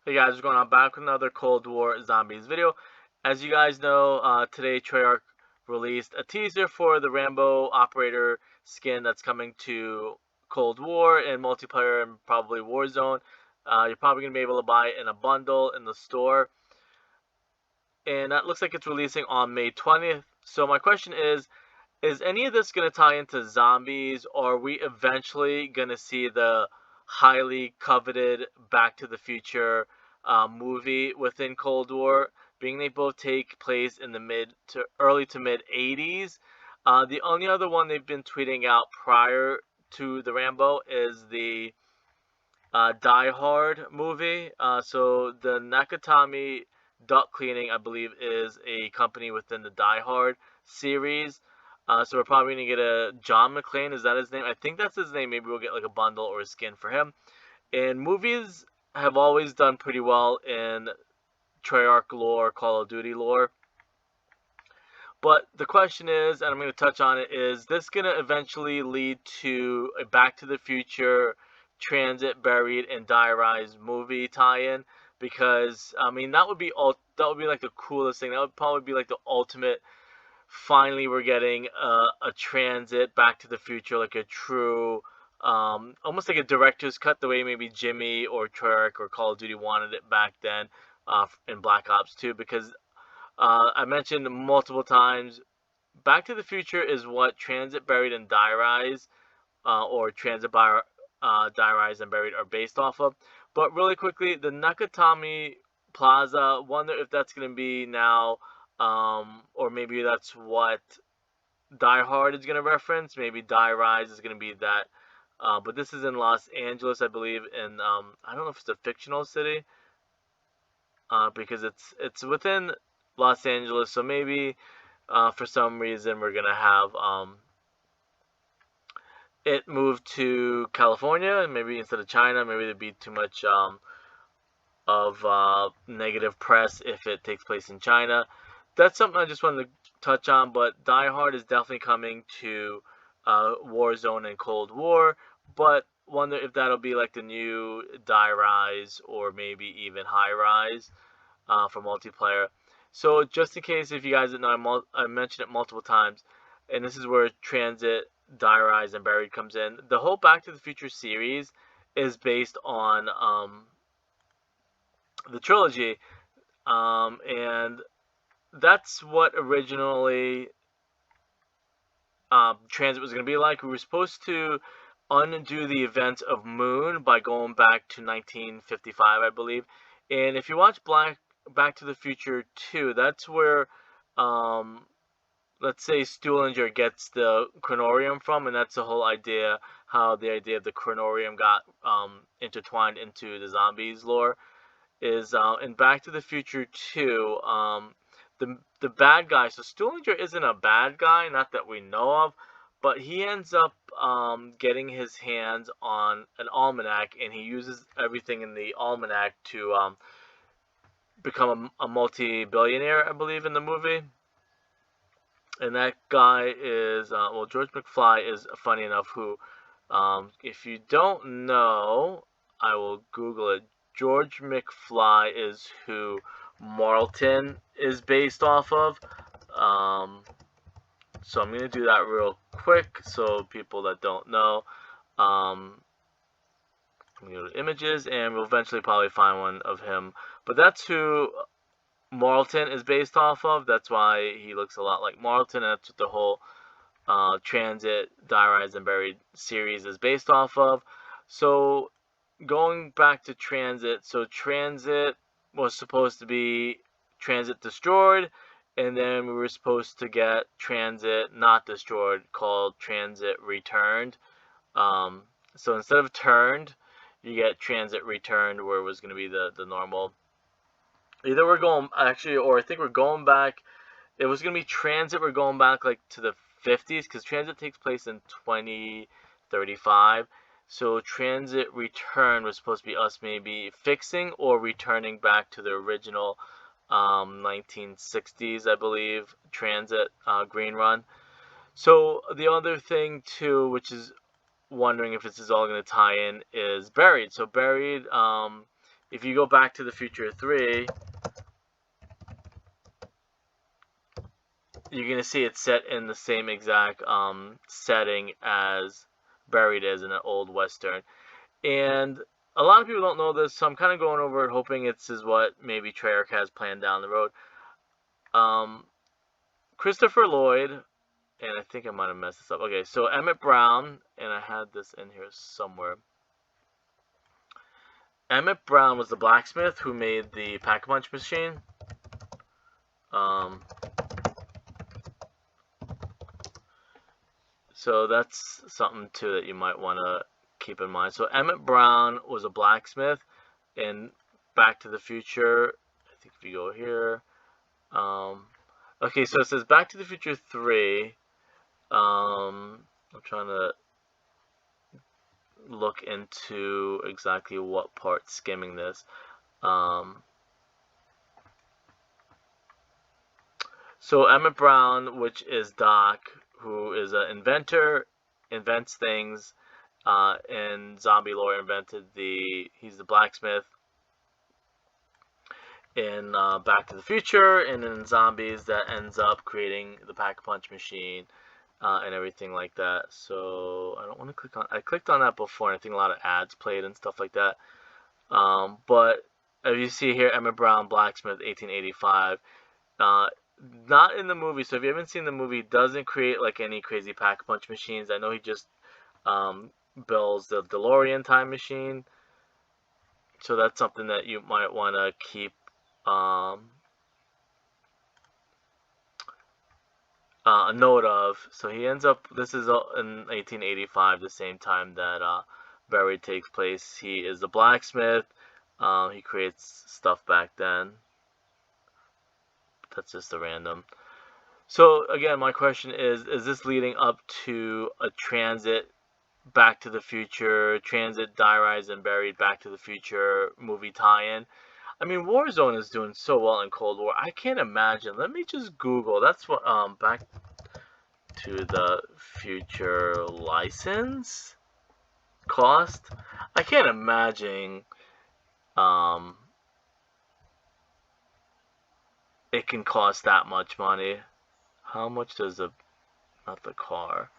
Hey guys, what's going on? Back with another Cold War Zombies video. As you guys know, today Treyarch released a teaser for the Rambo Operator skin that's coming to Cold War and multiplayer and probably Warzone. You're probably going to be able to buy it in a bundle in the store. And that looks like it's releasing on May 20th. So my question is any of this going to tie into zombies, or are we eventually going to see the highly coveted Back to the Future movie within Cold War, being they both take place in the early to mid 80s? The only other one they've been tweeting out prior to the Rambo is the Die Hard movie. So the Nakatomi Duck Cleaning, I believe, is a company within the Die Hard series. So we're probably gonna get a John McClane. Is that his name? I think that's his name. Maybe we'll get like a bundle or a skin for him. And movies have always done pretty well in Treyarch lore, Call of Duty lore. But the question is, and I'm going to touch on it, is this going to eventually lead to a Back to the Future, Transit, Buried, and Die Rise movie tie-in? Because I mean that would be like the coolest thing. That would probably be like the ultimate. Finally, we're getting a Transit, Back to the Future, like a true, almost like a director's cut, the way maybe Jimmy or Treyarch or Call of Duty wanted it back then in Black Ops 2. Because I mentioned multiple times, Back to the Future is what Transit, Buried, and Die Rise, or Die Rise, and Buried are based off of. But really quickly, the Nakatomi Plaza, wonder if that's going to be now, or maybe that's what Die Hard is going to reference. Maybe Die Rise is going to be that. But this is in Los Angeles, I believe, and I don't know if it's a fictional city, because it's within Los Angeles, so maybe for some reason we're gonna have it moved to California, and maybe instead of China, maybe there'd be too much of negative press if it takes place in China. That's something I just wanted to touch on. But Die Hard is definitely coming to Warzone and Cold War, but wonder if that'll be like the new Die Rise or maybe even High Rise for multiplayer. So just in case, if you guys didn't know, I mentioned it multiple times, and this is where Transit, Die Rise, and Buried comes in. The whole Back to the Future series is based on the trilogy, and that's what originally Transit was going to be like. We were supposed to undo the events of Moon by going back to 1955, I believe. And if you watch Back to the Future 2, that's where, let's say, Stuhlinger gets the chronorium from, and that's the whole idea, how the idea of the chronorium got intertwined into the zombies lore. Is in Back to the Future 2, the bad guy. So Stuhlinger isn't a bad guy, not that we know of, but he ends up getting his hands on an almanac, and he uses everything in the almanac to become a multi-billionaire, I believe, in the movie. And that guy is, well, George McFly is funny enough, who, if you don't know, I will Google it. George McFly is who Marlton is based off of. So I'm going to do that real quick so people that don't know. I'm going to go to images, and we'll eventually probably find one of him. But that's who Marlton is based off of. That's why he looks a lot like Marlton, and that's what the whole Transit, Die Rise, and Buried series is based off of. So going back to Transit, so Transit was supposed to be Transit Destroyed, and then we were supposed to get Transit Not Destroyed, called Transit Returned. So instead of Turned, you get Transit Returned, where it was going to be the normal. Either we're going, actually, or I think we're going back. It was going to be Transit, we're going back like to the 50s, because Transit takes place in 2035. So Transit Return was supposed to be us maybe fixing or returning back to the original 1960s, I believe, Transit Green Run. So the other thing too, which is wondering if this is all going to tie in, is Buried. So Buried, if you go Back to the Future 3, you're gonna see it's set in the same exact setting as Buried is in an old western. And a lot of people don't know this, so I'm kind of going over it, hoping it's is what maybe Treyarch has planned down the road. Christopher Lloyd, and I think I might have messed this up. Okay, so Emmett Brown, and I had this in here somewhere. Emmett Brown was the blacksmith who made the Pack-a-Punch machine. So that's something too that you might want to keep in mind. So Emmett Brown was a blacksmith in Back to the Future. I think if you go here, okay, so it says Back to the Future 3. I'm trying to look into exactly what part skimming this. So Emmett Brown, which is Doc, who is an inventor, invents things, and zombie lore he's the blacksmith in Back to the Future, and in Zombies that ends up creating the Pack-a-Punch machine and everything like that. So I don't want to click on, I clicked on that before, and I think a lot of ads played and stuff like that. But as you see here, Emmett Brown, blacksmith, 1885. Not in the movie, so if you haven't seen the movie, doesn't create like any crazy Pack-a-Punch machines. I know he just builds the DeLorean time machine, so that's something that you might want to keep a note of. So he ends up, this is in 1885, the same time that Buried takes place. He is the blacksmith. He creates stuff back then. That's just a random. So again, my question is this leading up to a Transit Back to the Future, Transit, Die Rise, and Buried Back to the Future movie tie-in? I mean, Warzone is doing so well in Cold War. I can't imagine. Let me just Google. That's what Back to the Future license cost. I can't imagine it can cost that much money. How much does not the car,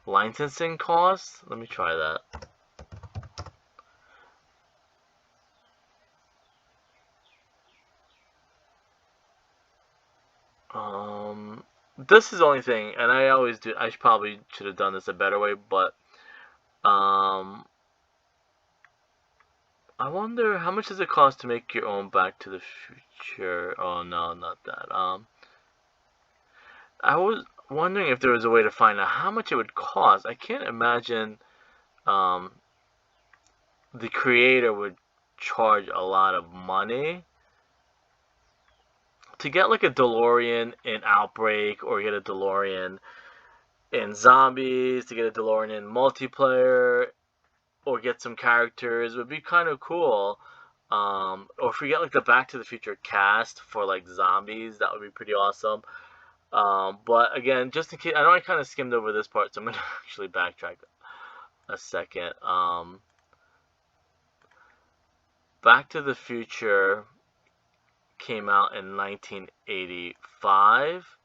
licensing cost? Let me try that. This is the only thing, and I always do, I probably should have done this a better way, but I wonder how much does it cost to make your own Back to the Future. Oh no, not that. I was wondering if there was a way to find out how much it would cost. I can't imagine the creator would charge a lot of money to get like a DeLorean in Outbreak, or get a DeLorean in Zombies, to get a DeLorean in multiplayer, or get some characters. Would be kind of cool. Or if we get like the Back to the Future cast for like Zombies, that would be pretty awesome. But again, just in case, I know I kind of skimmed over this part, so I'm gonna actually backtrack a second. Back to the Future came out in 1985,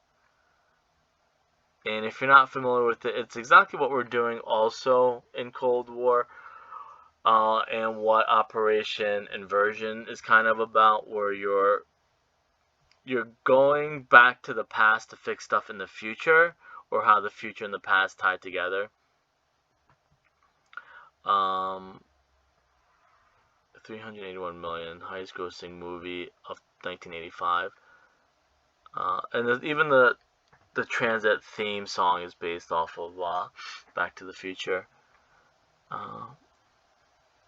and if you're not familiar with it, it's exactly what we're doing also in Cold War, and what Operation Inversion is kind of about, where you're going back to the past to fix stuff in the future, or how the future and the past tie together. 381 million, highest grossing movie of 1985. And even the Transit theme song is based off of Back to the Future.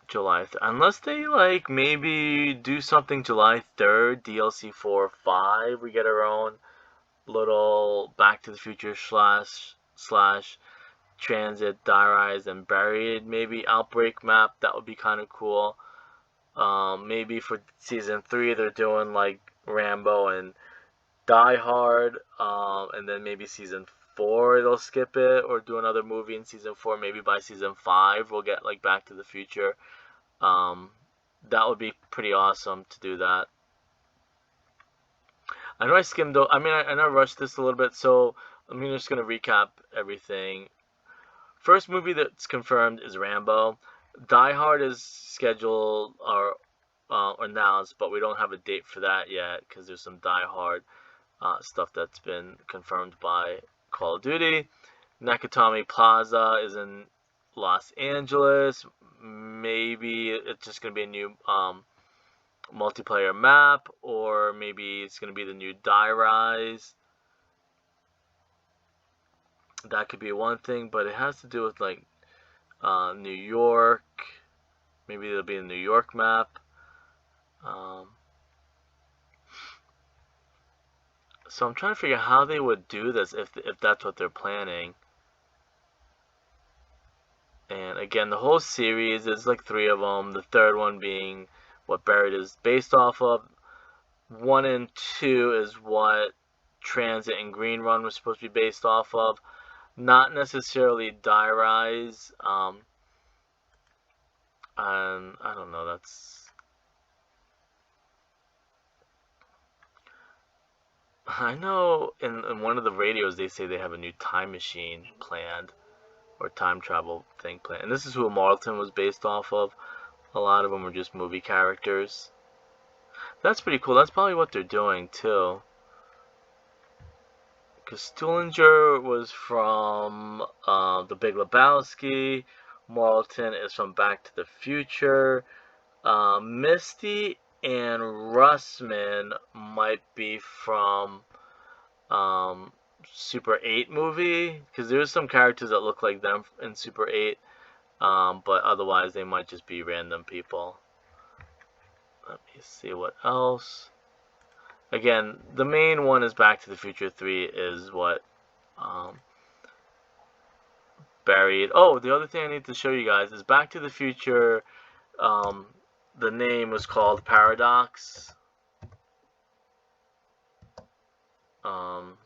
July, unless they like maybe do something July 3rd, DLC 4 or 5, we get our own little Back to the Future slash Transit, Die Rise, and Buried, maybe Outbreak map. That would be kind of cool. Maybe for season 3 they're doing like Rambo and Die Hard, and then maybe season 4 they'll skip it, or do another movie in season 4. Maybe by season 5 we'll get like Back to the Future. That would be pretty awesome to do that. I know I skimmed though. I mean, I know I rushed this a little bit, so I'm just gonna recap everything. First movie that's confirmed is Rambo. Die Hard is scheduled or announced, but we don't have a date for that yet because there's some Die Hard stuff that's been confirmed by Call of Duty. Nakatomi Plaza is in Los Angeles. Maybe it's just gonna be a new multiplayer map, or maybe it's gonna be the new Die Rise. That could be one thing, but it has to do with like New York. Maybe it'll be a New York map. So I'm trying to figure out how they would do this if that's what they're planning. And again, the whole series is like 3 of them. The third one being what Buried is based off of. 1 and 2 is what Transit and Green Run was supposed to be based off of. Not necessarily Die Rise. And I don't know. I know in one of the radios they say they have a new time machine planned, or time travel thing planned. And this is who Marlton was based off of. A lot of them were just movie characters. That's pretty cool. That's probably what they're doing too. Because Stullinger was from The Big Lebowski. Marlton is from Back to the Future. Misty and Russman might be from Super 8 movie, because there's some characters that look like them in Super 8, but otherwise they might just be random people. Let me see what else. Again, the main one is Back to the Future 3 is what Buried. Oh, the other thing I need to show you guys is Back to the Future. The name was called Paradox.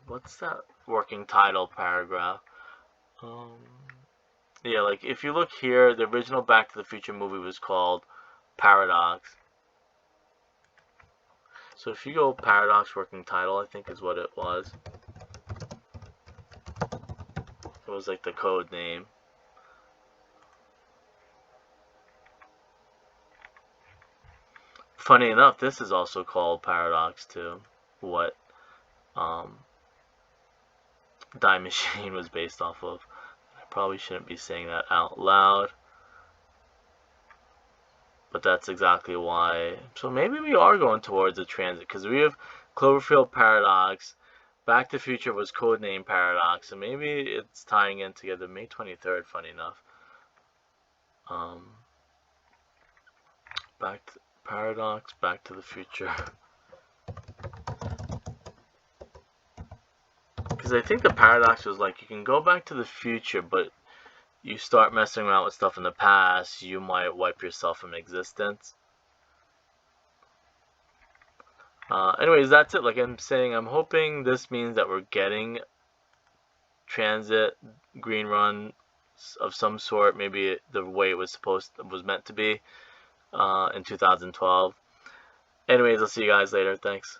What's that working title paragraph? Yeah, like if you look here, the original Back to the Future movie was called Paradox. So if you go Paradox working title, I think is what it was. It was like the code name. Funny enough, this is also called Paradox too. What Die Machine was based off of. I probably shouldn't be saying that out loud, but that's exactly why. So maybe we are going towards a transit, because we have Cloverfield Paradox. Back to the Future was codenamed Paradox, and maybe it's tying in together. May 23rd, funny enough. Paradox, Back to the Future. Because I think the paradox was like, you can go back to the future, but you start messing around with stuff in the past, you might wipe yourself from existence. Anyways, that's it. Like I'm saying, I'm hoping this means that we're getting Transit, Green Run of some sort, maybe the way it was meant to be in 2012. Anyways, I'll see you guys later. Thanks.